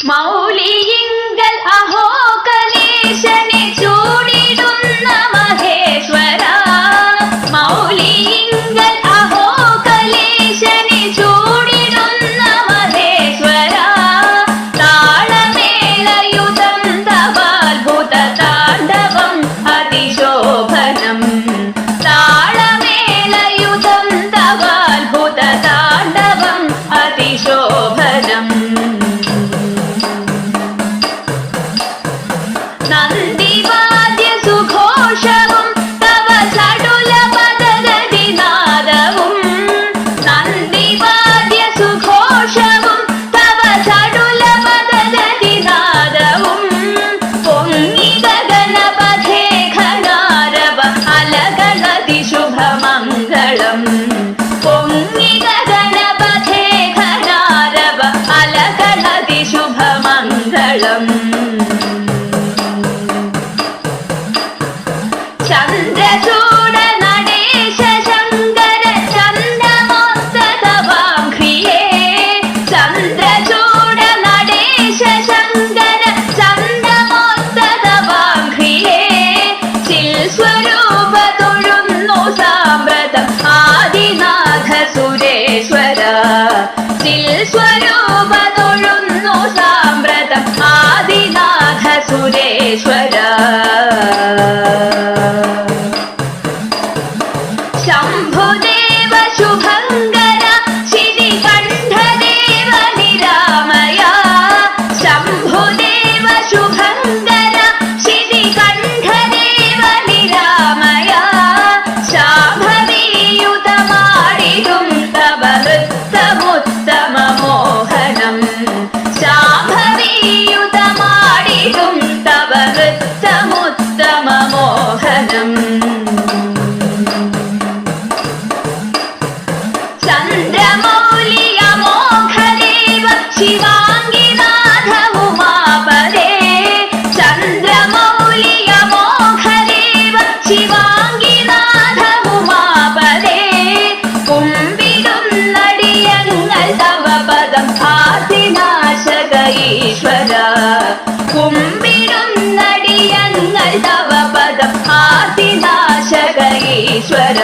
മൗലിയിങ്കൽ അഹോ കലേശനെ ചൂടിടുന്ന മഹേശ്വര. മൗലിയിങ്കൽ അഹോ കലേശനെ ചൂടിടുന്ന മഹേശ്വര. താളമേളയുധം തവാത്ഭുത താണ്ഡവം അതിശോഭനം. താളമേളയുധം തവാത്ഭുത താണ്ഡവം അതിശോഭനം. നന്ദിവാദ്യ സുഘോഷവും തവ ചടുല പദഗതിനാദവും. നന്ദിവാദ്യ സുഘോഷവും തവ ചടുല പദഗതിനാദവും. പൊങ്ങി ഗഗനപഥേ ഘനാരവ അലകളതി ശുഭമംഗളം. പൊങ്ങി ഗഗനപഥേ ഘനാരവ അലകളതി ശുഭമംഗളം. ചന്ദ്രചൂഡ നടേശ ശങ്കര ചന്ദമോത്തതവാംഘ്രിയേ. ചന്ദ്രചൂഡ നടേശ ശങ്കര ചന്ദമോത്തതവാംഘ്രിയേ. ചിൽസ്വരൂപ തൊഴുന്നു സാമ്പ്രതം ആദിനാഥ സുരേശ്വര. ചിൽസ്വരൂപ തൊഴുന്നു സാമ്പ്രതം ആദിനാഥ സുരേശ്വര. ശംഭുദേവ ശുഭങ്കര ശിതികണ്ഠദേവ നിരാമയ. ശംഭുദേവ ശുഭങ്കര ശിതികണ്ഠദേവ നിരാമയ. ശാംഭവീയുതമാടിടും തവ നൃത്തമുത്തമ മോഹനം. ശാംഭവീയുതമാടിടും തവ നൃത്തമുത്തമ മോഹനം. ചന്ദ്രമൗലിയമോഘദേവ ശിവാംഗിനാഥ ഉമാപദേ. ചന്ദ്രമൗലിയമോഘദേവ ശിവാംഗിനാഥ ഉമാപദേ. കുമ്പിടുന്നടിയങ്ങൾ തവ പദം ആദിനാശക ഈശ്വര. കുമ്പിടുന്നടിയങ്ങൾ തവ പദം ആദിനാശക ഈശ്വര.